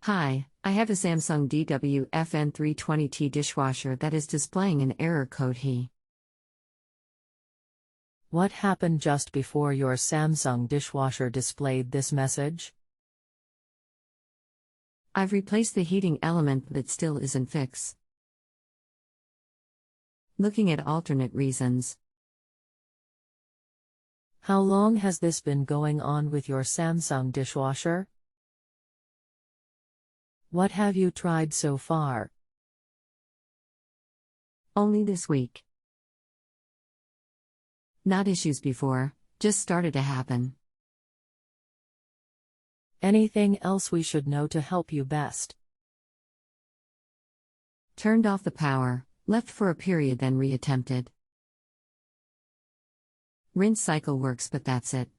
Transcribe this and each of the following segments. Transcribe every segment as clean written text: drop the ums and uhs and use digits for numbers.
Hi, I have a Samsung DW-FN320T dishwasher that is displaying an error code HE. What happened just before your Samsung dishwasher displayed this message? I've replaced the heating element but it still isn't fixed. Looking at alternate reasons. How long has this been going on with your Samsung dishwasher? What have you tried so far? Only this week. Not issues before, just started to happen. Anything else we should know to help you best? Turned off the power, left for a period then reattempted. Rinse cycle works but that's it.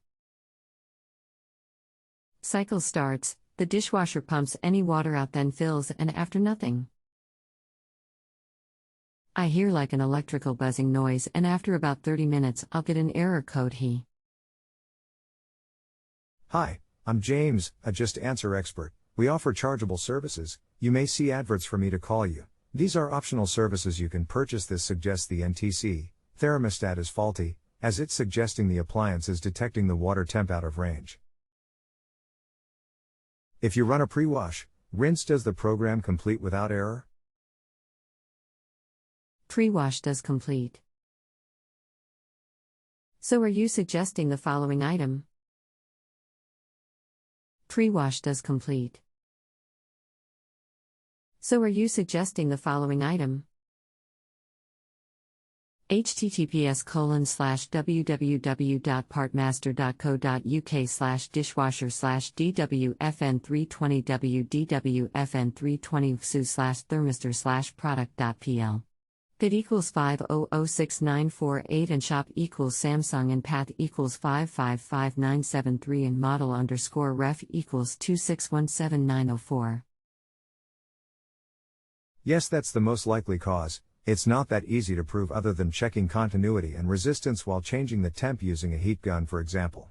Cycle starts, the dishwasher pumps any water out then fills and after nothing. I hear like an electrical buzzing noise and after about 30 minutes I'll get an error code HE. Hi, I'm James, a JustAnswer expert. We offer chargeable services. You may see adverts for me to call you. These are optional services you can purchase. This suggests the NTC thermostat is faulty, as it's suggesting the appliance is detecting the water temp out of range. If you run a pre-wash, rinse, does the program complete without error? Pre-wash does complete. So are you suggesting the following item? Pre-wash does complete. So are you suggesting the following item? https://www.partmaster.co.uk/dishwasher/DW-FN320W-DW-FN320/thermistor/product.pl PID equals 5006948 and shop equals Samsung and path equals 5555973 and model underscore ref equals 2617904. Yes, that's the most likely cause. It's not that easy to prove other than checking continuity and resistance while changing the temp using a heat gun, for example.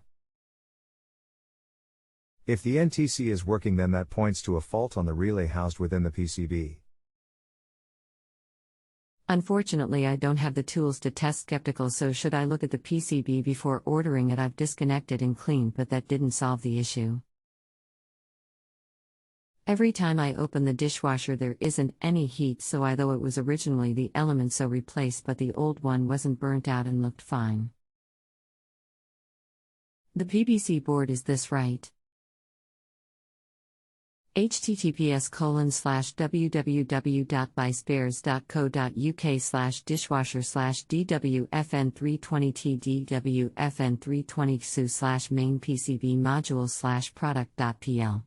If the NTC is working, then that points to a fault on the relay housed within the PCB. Unfortunately, I don't have the tools to test skeptical, so should I look at the PCB before ordering it? I've disconnected and cleaned, but that didn't solve the issue. Every time I open the dishwasher there isn't any heat, so although it was originally the element so replaced, but the old one wasn't burnt out and looked fine. The PVC board, is this right? https://www.buyspares.co.uk/dishwasher/DW-FN320T DW-FN320XU/main PCB module/product.pl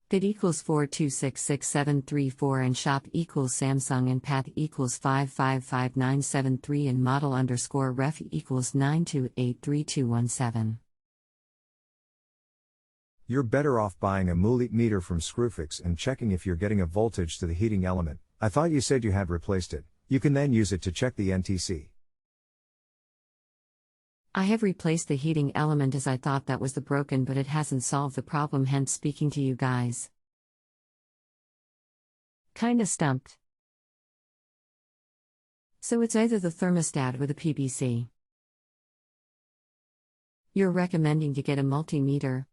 PID equals 4266734 and shop equals Samsung and path equals 5555973 and model underscore ref equals 9283217. You're better off buying a multimeter from Screwfix and checking if you're getting a voltage to the heating element. I thought you said you had replaced it. You can then use it to check the NTC. I have replaced the heating element as I thought that was the broken, but it hasn't solved the problem, hence speaking to you guys. Kinda stumped. So it's either the thermostat or the PVC. You're recommending to get a multimeter.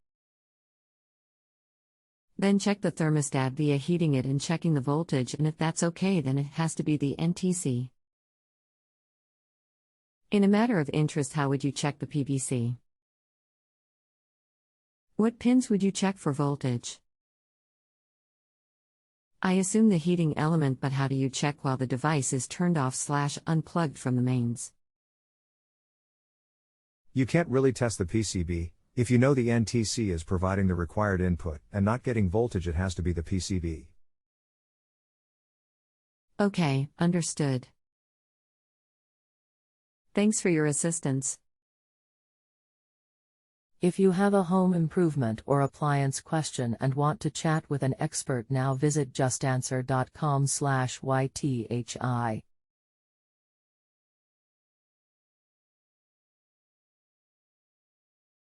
Then check the thermostat via heating it and checking the voltage, and if that's okay, then it has to be the NTC. In a matter of interest, how would you check the PVC? What pins would you check for voltage? I assume the heating element, but how do you check while the device is turned off/unplugged from the mains? You can't really test the PCB. If you know the NTC is providing the required input and not getting voltage, it has to be the PCB. Okay, understood. Thanks for your assistance. If you have a home improvement or appliance question and want to chat with an expert now, visit justanswer.com/YTHI.